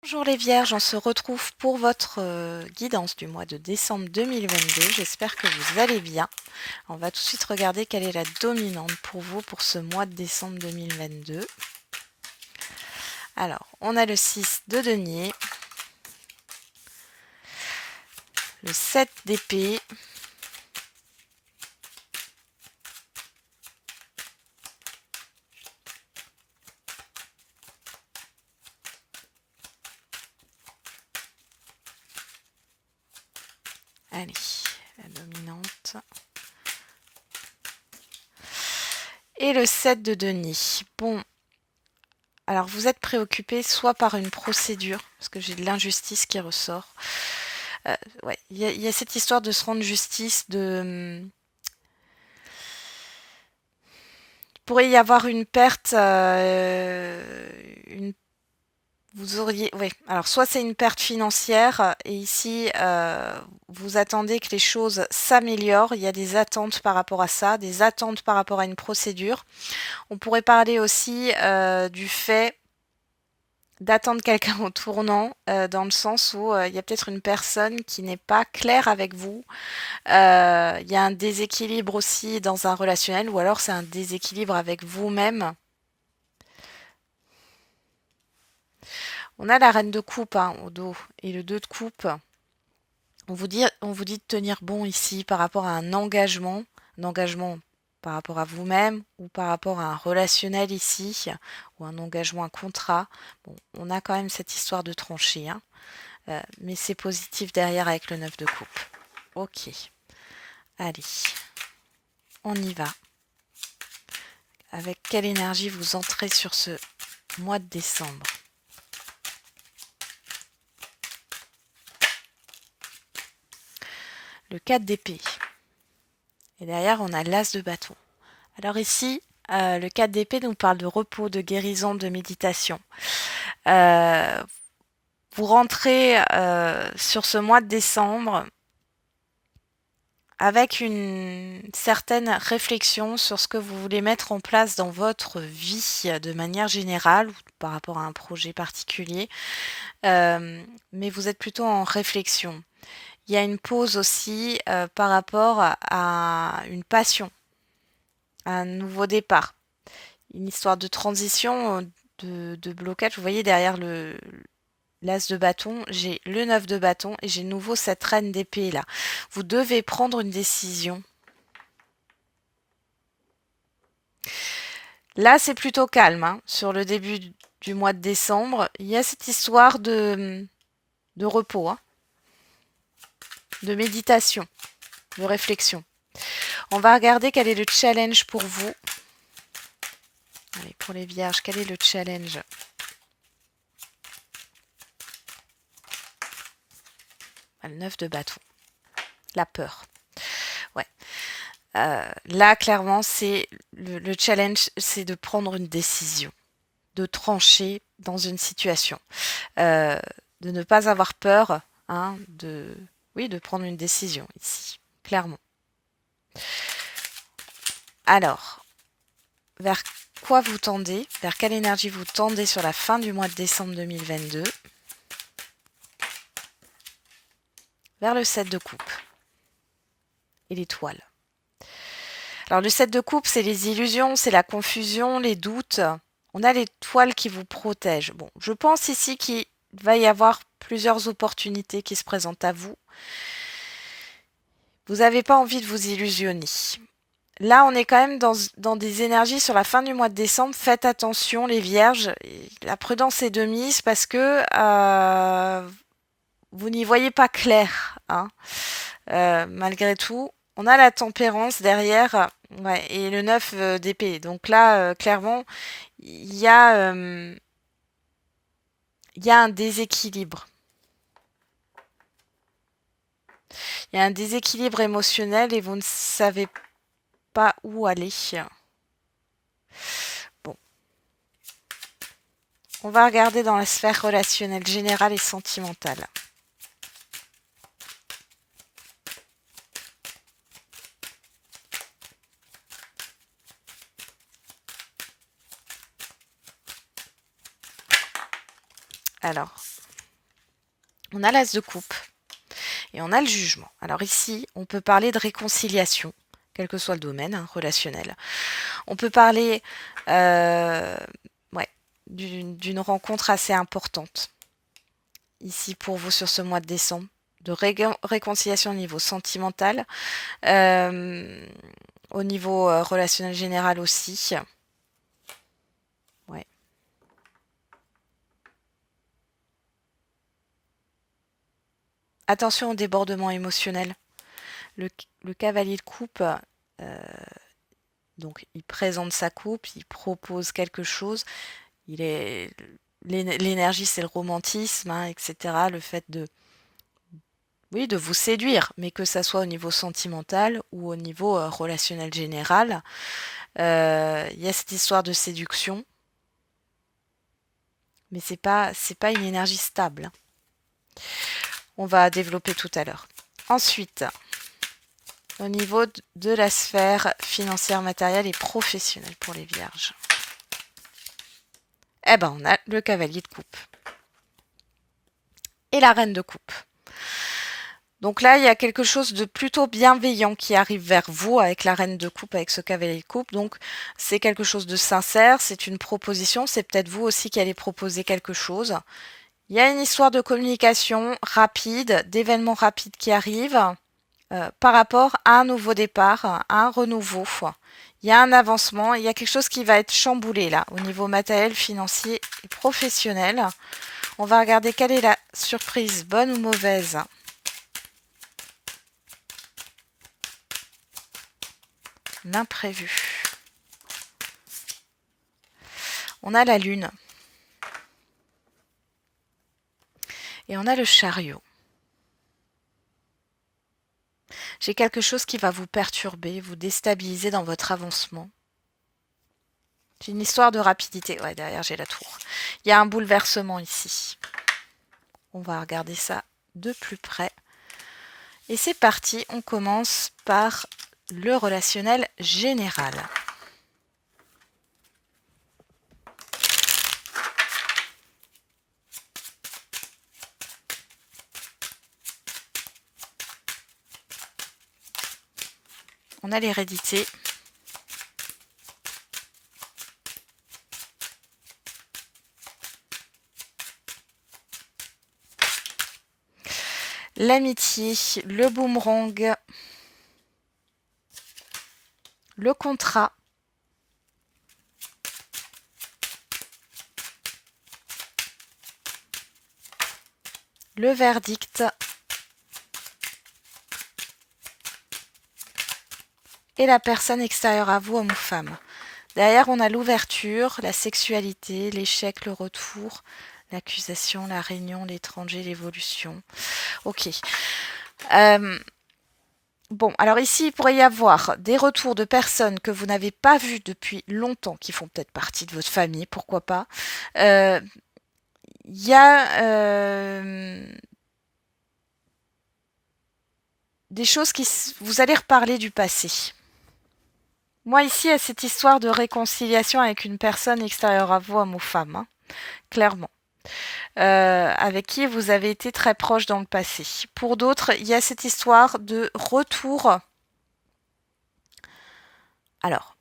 Bonjour les Vierges, on se retrouve pour votre guidance du mois de décembre 2022. J'espère que vous allez bien. On va tout de suite regarder quelle est la dominante pour vous pour ce mois de décembre 2022. Alors, on a le 6 de denier, le 7 d'épée, allez, la dominante, et le 7 de denier. Bon, alors vous êtes préoccupé soit par une procédure, parce que j'ai de l'injustice qui ressort. Ouais, il y a cette histoire de se rendre justice, il pourrait y avoir une perte, vous auriez, oui. Alors soit c'est une perte financière et ici vous attendez que les choses s'améliorent. Il y a des attentes par rapport à ça, des attentes par rapport à une procédure. On pourrait parler aussi du fait d'attendre quelqu'un au tournant, dans le sens où il y a peut-être une personne qui n'est pas claire avec vous. Il y a un déséquilibre aussi dans un relationnel, ou alors c'est un déséquilibre avec vous-même. On a la reine de coupe hein, au dos et le 2 de coupe. On vous dit de tenir bon ici par rapport à un engagement par rapport à vous-même ou par rapport à un relationnel ici, ou un engagement, un contrat. Bon, on a quand même cette histoire de trancher, hein, mais c'est positif derrière avec le 9 de coupe. Ok, allez, on y va. Avec quelle énergie vous entrez sur ce mois de décembre? Le 4 d'épée. Et derrière, on a l'as de bâton. Alors ici, le 4 d'épée nous parle de repos, de guérison, de méditation. Vous rentrez sur ce mois de décembre avec une certaine réflexion sur ce que vous voulez mettre en place dans votre vie de manière générale ou par rapport à un projet particulier. Mais vous êtes plutôt en réflexion. Il y a une pause aussi par rapport à une passion, à un nouveau départ. Une histoire de transition, de blocage. Vous voyez derrière l'as de bâton, j'ai le 9 de bâton et j'ai nouveau cette reine d'épée là. Vous devez prendre une décision. Là, c'est plutôt calme hein, sur le début du mois de décembre. Il y a cette histoire de repos, hein, de méditation, de réflexion. On va regarder quel est le challenge pour vous. Allez, pour les vierges, quel est le challenge? Le 9 de bâton. La peur. Ouais. Là, clairement, c'est le challenge, c'est de prendre une décision, de trancher dans une situation, euh, de ne pas avoir peur, hein, oui, de prendre une décision ici, clairement. Alors, vers quoi vous tendez? Vers quelle énergie vous tendez sur la fin du mois de décembre 2022? Vers le 7 de coupe et l'étoile. Alors le 7 de coupe, c'est les illusions, c'est la confusion, les doutes. On a l'étoile qui vous protège. Bon, je pense ici qu'il va y avoir plusieurs opportunités qui se présentent à vous. Vous n'avez pas envie de vous illusionner. Là, on est quand même dans des énergies sur la fin du mois de décembre. Faites attention, les vierges. La prudence est de mise parce que vous n'y voyez pas clair. Hein. Malgré tout, on a la tempérance derrière ouais, et le 9 d'épée. Donc là, clairement, il y a, il y a un déséquilibre. Il y a un déséquilibre émotionnel et vous ne savez pas où aller. Bon. On va regarder dans la sphère relationnelle générale et sentimentale. Alors, On a l'as de coupe et on a le jugement. Alors ici, on peut parler de réconciliation, quel que soit le domaine relationnel. On peut parler ouais, d'une rencontre assez importante ici pour vous sur ce mois de décembre, de réconciliation au niveau sentimental, au niveau relationnel général aussi. Ouais. Attention au débordement émotionnel. Le cavalier de coupe, donc il présente sa coupe, il propose quelque chose. L'énergie, c'est le romantisme, hein, etc. Le fait oui, de vous séduire, mais que ça soit au niveau sentimental ou au niveau relationnel général. Il y a cette histoire de séduction, mais c'est pas une énergie stable. On va développer tout à l'heure. Ensuite, au niveau de la sphère financière, matérielle et professionnelle pour les vierges. Eh ben, on a le cavalier de coupe et la reine de coupe. Donc là, il y a quelque chose de plutôt bienveillant qui arrive vers vous avec la reine de coupe, avec ce cavalier de coupe. Donc c'est quelque chose de sincère, c'est une proposition, c'est peut-être vous aussi qui allez proposer quelque chose. Il y a une histoire de communication rapide, d'événements rapides qui arrivent par rapport à un nouveau départ, à un renouveau. Il y a un avancement, il y a quelque chose qui va être chamboulé là, au niveau matériel, financier et professionnel. On va regarder quelle est la surprise, bonne ou mauvaise. L'imprévu. On a la lune. Et on a le chariot. J'ai quelque chose qui va vous perturber, vous déstabiliser dans votre avancement. C'est une histoire de rapidité. Ouais, derrière j'ai la tour. Il y a un bouleversement ici. On va regarder ça de plus près. Et c'est parti, on commence par le relationnel général. On a l'hérédité. L'amitié, le boomerang, le contrat, le verdict et la personne extérieure à vous, homme ou femme. Derrière, on a l'ouverture, la sexualité, l'échec, le retour, l'accusation, la réunion, l'étranger, l'évolution. Ok. Bon, alors ici, il pourrait y avoir des retours de personnes que vous n'avez pas vues depuis longtemps, qui font peut-être partie de votre famille, pourquoi pas. Il y a des choses qui... Vous allez reparler du passé. Moi, ici, il y a cette histoire de réconciliation avec une personne extérieure à vous, homme ou femme, hein, clairement. Avec qui vous avez été très proche dans le passé. Pour d'autres, il y a cette histoire de retour. Alors,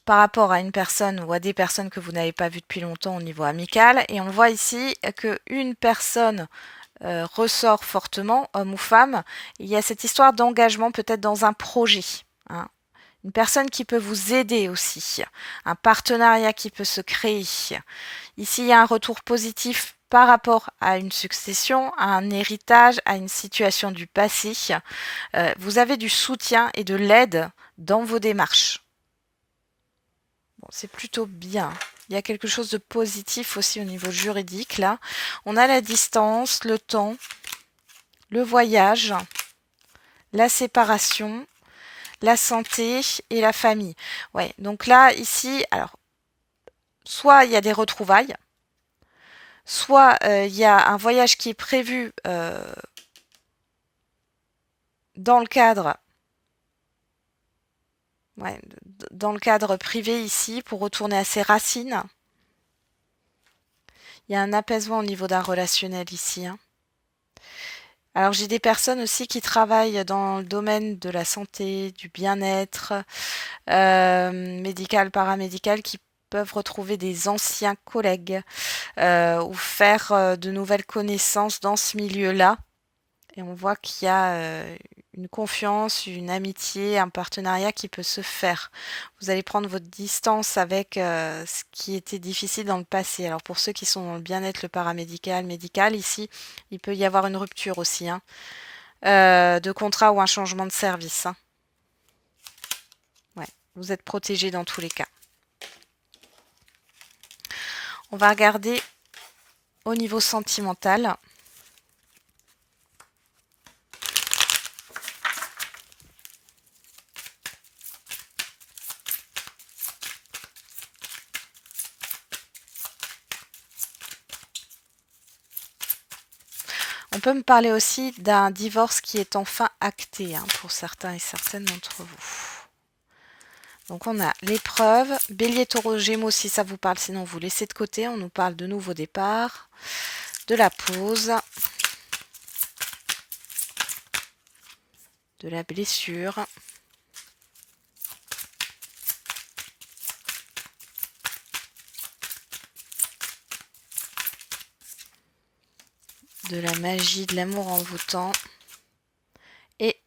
par rapport à une personne ou à des personnes que vous n'avez pas vues depuis longtemps au niveau amical, et on voit ici qu'une personne ressort fortement, homme ou femme. Il y a cette histoire d'engagement peut-être dans un projet. Hein. Une personne qui peut vous aider aussi. Un partenariat qui peut se créer. Ici, il y a un retour positif par rapport à une succession, à un héritage, à une situation du passé. Vous avez du soutien et de l'aide dans vos démarches. Bon, c'est plutôt bien. Il y a quelque chose de positif aussi au niveau juridique là. On a la distance, le temps, le voyage, la séparation, la santé et la famille. Ouais, donc là, ici, alors, soit il y a des retrouvailles, soit il y a un voyage qui est prévu dans le cadre dans le cadre privé ici pour retourner à ses racines. Il y a un apaisement au niveau d'un relationnel ici. Hein. Alors j'ai des personnes aussi qui travaillent dans le domaine de la santé, du bien-être, médical, paramédical, qui peuvent retrouver des anciens collègues ou faire de nouvelles connaissances dans ce milieu-là. Et on voit qu'il y a une confiance, une amitié, un partenariat qui peut se faire. Vous allez prendre votre distance avec ce qui était difficile dans le passé. Alors pour ceux qui sont dans le bien-être, le paramédical, médical, ici, il peut y avoir une rupture aussi, hein, de contrat ou un changement de service, hein. Ouais, vous êtes protégé dans tous les cas. On va regarder au niveau sentimental. On peut me parler aussi d'un divorce qui est enfin acté, hein, pour certains et certaines d'entre vous. Donc on a l'épreuve, Bélier, Taureau, Gémeaux si ça vous parle, sinon vous laissez de côté. On nous parle de nouveau départ, de la pause, de la blessure, de la magie, de l'amour envoûtant et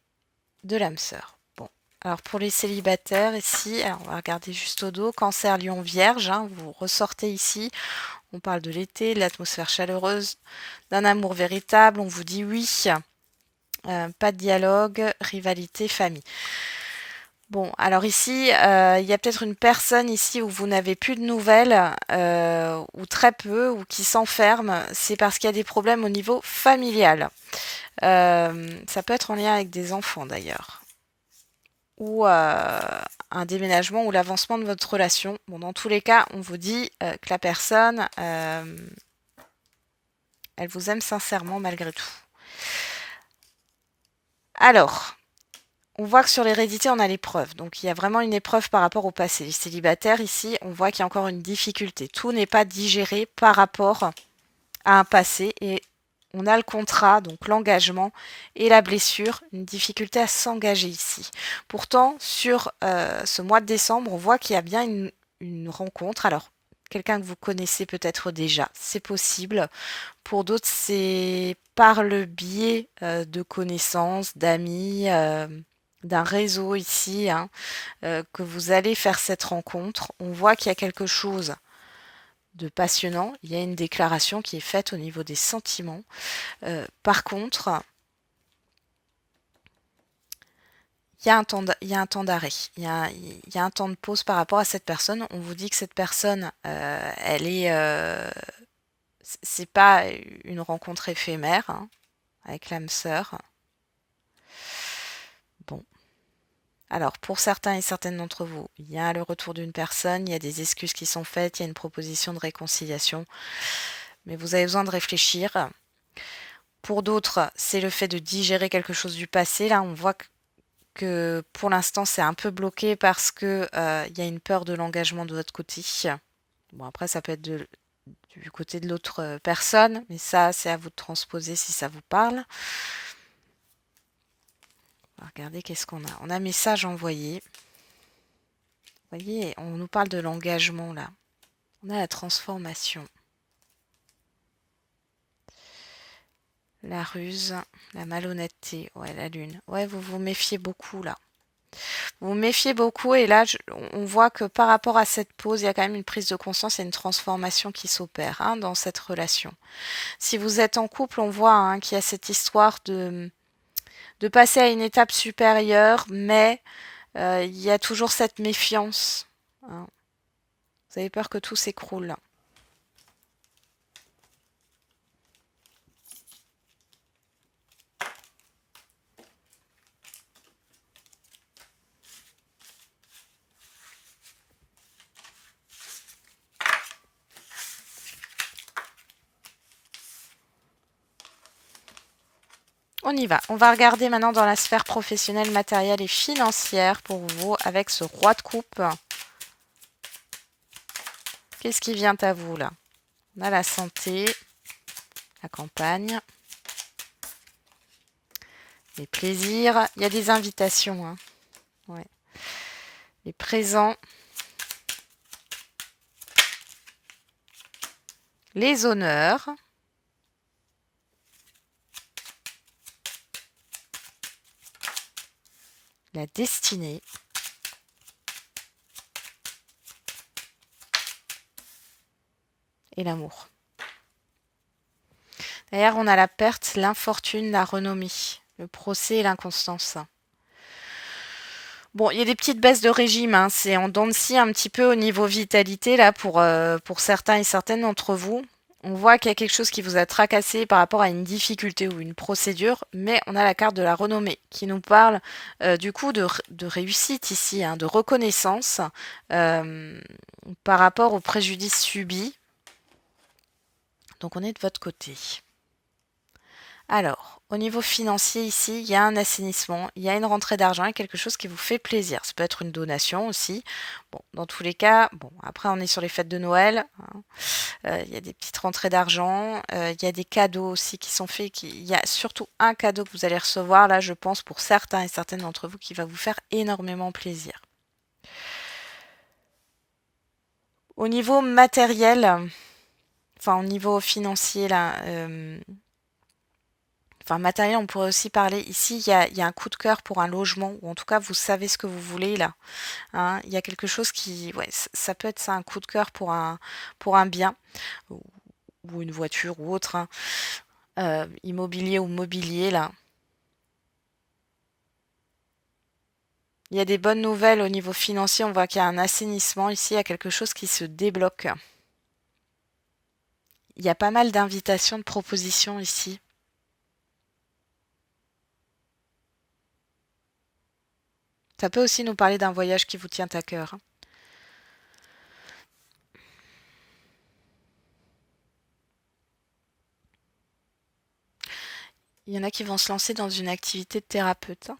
de l'âme sœur. Bon, alors pour les célibataires ici, alors on va regarder juste au dos, Cancer, Lion, Vierge, hein, vous ressortez ici. On parle de l'été, de l'atmosphère chaleureuse, d'un amour véritable. On vous dit oui, pas de dialogue, rivalité, famille. Bon, alors ici, il y a peut-être une personne ici où vous n'avez plus de nouvelles, ou très peu, ou qui s'enferme. C'est parce qu'il y a des problèmes au niveau familial. Ça peut être en lien avec des enfants d'ailleurs. Ou un déménagement ou l'avancement de votre relation. Bon, dans tous les cas, on vous dit que la personne, elle vous aime sincèrement malgré tout. Alors, on voit que sur l'hérédité, on a l'épreuve. Donc, il y a vraiment une épreuve par rapport au passé. Les célibataires, ici, on voit qu'il y a encore une difficulté. Tout n'est pas digéré par rapport à un passé. Et on a le contrat, donc l'engagement et la blessure, une difficulté à s'engager ici. Pourtant, sur ce mois de décembre, on voit qu'il y a bien une rencontre. Alors, quelqu'un que vous connaissez peut-être déjà, c'est possible. Pour d'autres, c'est par le biais de connaissances, d'amis, d'un réseau ici, hein, que vous allez faire cette rencontre. On voit qu'il y a quelque chose de passionnant. Il y a une déclaration qui est faite au niveau des sentiments. Par contre, il y a un temps d'arrêt, il y a un temps de pause par rapport à cette personne. On vous dit que cette personne, elle est, c'est pas une rencontre éphémère, hein, avec l'âme sœur. Bon. Alors, pour certains et certaines d'entre vous, il y a le retour d'une personne, il y a des excuses qui sont faites, il y a une proposition de réconciliation, mais vous avez besoin de réfléchir. Pour d'autres, c'est le fait de digérer quelque chose du passé. Là, on voit que pour l'instant, c'est un peu bloqué parce que il y a une peur de l'engagement de votre côté. Bon, après, ça peut être du côté de l'autre personne, mais ça, c'est à vous de transposer si ça vous parle. On va regarder qu'est-ce qu'on a. On a message envoyé. Vous voyez, on nous parle de l'engagement là. On a la transformation. La ruse, la malhonnêteté, ouais, la lune. Ouais, vous vous méfiez beaucoup là. Vous vous méfiez beaucoup et là, on voit que par rapport à cette pause, il y a quand même une prise de conscience et une transformation qui s'opère, hein, dans cette relation. Si vous êtes en couple, on voit, hein, qu'il y a cette histoire de passer à une étape supérieure, mais il y a toujours cette méfiance, hein. Vous avez peur que tout s'écroule. On y va. On va regarder maintenant dans la sphère professionnelle, matérielle et financière pour vous avec ce roi de coupe. Qu'est-ce qui vient à vous là? On a la santé, la campagne, les plaisirs. Il y a des invitations, hein. Ouais. Les présents. Les honneurs. La destinée. Et l'amour. D'ailleurs, on a la perte, l'infortune, la renommée, le procès et l'inconstance. Bon, il y a des petites baisses de régime, hein. C'est en dents de scie un petit peu au niveau vitalité là pour certains et certaines d'entre vous. On voit qu'il y a quelque chose qui vous a tracassé par rapport à une difficulté ou une procédure, mais on a la carte de la renommée qui nous parle du coup de réussite ici, hein, de reconnaissance euh, par rapport au préjudice subi. Donc on est de votre côté. Alors, au niveau financier ici, il y a un assainissement, il y a une rentrée d'argent et quelque chose qui vous fait plaisir. Ça peut être une donation aussi. Bon, dans tous les cas, bon, après on est sur les fêtes de Noël, hein. Il y a des petites rentrées d'argent, il y a des cadeaux aussi qui sont faits. Il y a surtout un cadeau que vous allez recevoir, là je pense pour certains et certaines d'entre vous qui va vous faire énormément plaisir. Au niveau matériel, enfin au niveau financier là, enfin, matériel, on pourrait aussi parler. Ici, il y a un coup de cœur pour un logement, ou en tout cas, vous savez ce que vous voulez là, hein. Il y a quelque chose qui. Ouais, ça peut être ça, un coup de cœur pour un bien, ou, ou une voiture ou autre, hein. Immobilier ou mobilier là. Il y a des bonnes nouvelles au niveau financier. On voit qu'il y a un assainissement ici, il y a quelque chose qui se débloque. Il y a pas mal d'invitations, de propositions ici. Ça peut aussi nous parler d'un voyage qui vous tient à cœur, hein. Il y en a qui vont se lancer dans une activité de thérapeute, hein,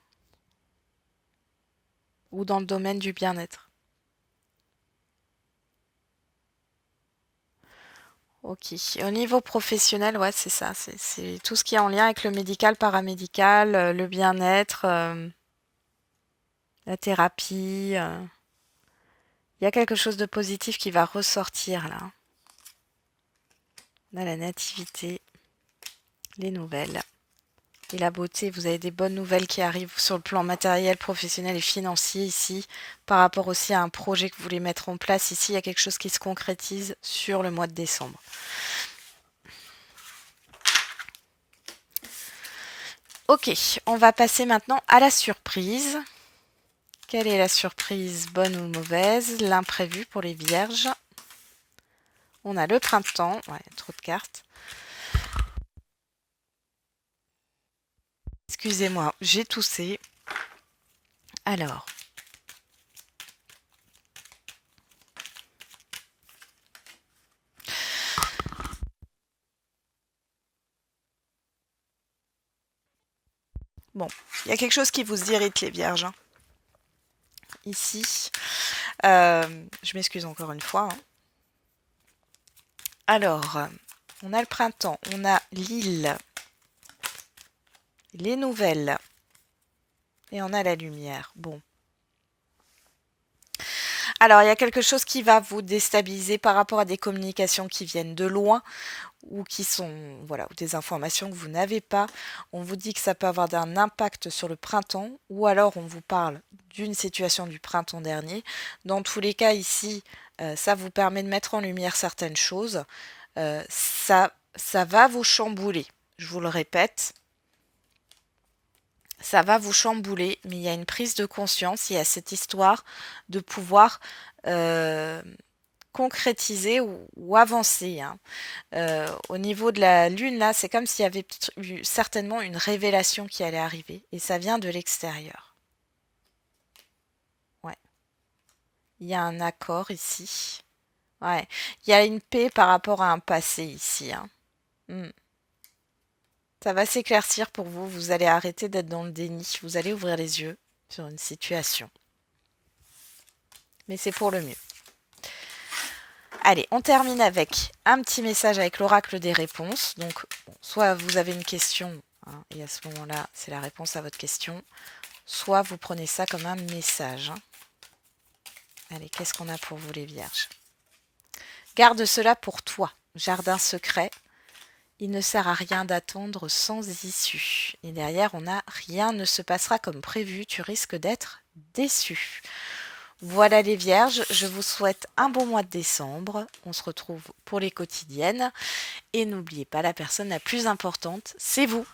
ou dans le domaine du bien-être. Ok. Au niveau professionnel, ouais, c'est ça. C'est tout ce qui est en lien avec le médical, paramédical, le bien-être, la thérapie. Il y a quelque chose de positif qui va ressortir là. On a la nativité, les nouvelles et la beauté. Vous avez des bonnes nouvelles qui arrivent sur le plan matériel, professionnel et financier ici. Par rapport aussi à un projet que vous voulez mettre en place ici, il y a quelque chose qui se concrétise sur le mois de décembre. Ok, on va passer maintenant à la surprise. Quelle est la surprise, bonne ou mauvaise? L'imprévu pour les vierges. On a le printemps. Ouais, trop de cartes. Excusez-moi, j'ai toussé. Alors. Bon, il y a quelque chose qui vous irrite, les vierges, hein. Ici. Je m'excuse encore une fois, hein. Alors, on a le printemps, on a l'île, les nouvelles, et on a la lumière. Bon. Alors, il y a quelque chose qui va vous déstabiliser par rapport à des communications qui viennent de loin ou qui sont, voilà, ou des informations que vous n'avez pas. On vous dit que ça peut avoir un impact sur le printemps ou alors on vous parle d'une situation du printemps dernier. Dans tous les cas, ici, ça vous permet de mettre en lumière certaines choses. Ça va vous chambouler. Je vous le répète, ça va vous chambouler, mais il y a une prise de conscience, il y a cette histoire de pouvoir euh, concrétiser ou avancer, hein. Au niveau de la lune, là, c'est comme s'il y avait certainement une révélation qui allait arriver, et ça vient de l'extérieur. Ouais, il y a un accord ici. Ouais, il y a une paix par rapport à un passé ici, hein. Hmm. Ça va s'éclaircir pour vous, vous allez arrêter d'être dans le déni, vous allez ouvrir les yeux sur une situation. Mais c'est pour le mieux. Allez, on termine avec un petit message avec l'oracle des réponses. Donc, bon, soit vous avez une question, hein, et à ce moment-là, c'est la réponse à votre question. Soit vous prenez ça comme un message. Hein. Allez, qu'est-ce qu'on a pour vous les vierges? Garde cela pour toi, jardin secret. Il ne sert à rien d'attendre sans issue. Et derrière, on a rien ne se passera comme prévu, tu risques d'être déçu. Voilà les vierges, je vous souhaite un bon mois de décembre. On se retrouve pour les quotidiennes. Et n'oubliez pas, la personne la plus importante, c'est vous.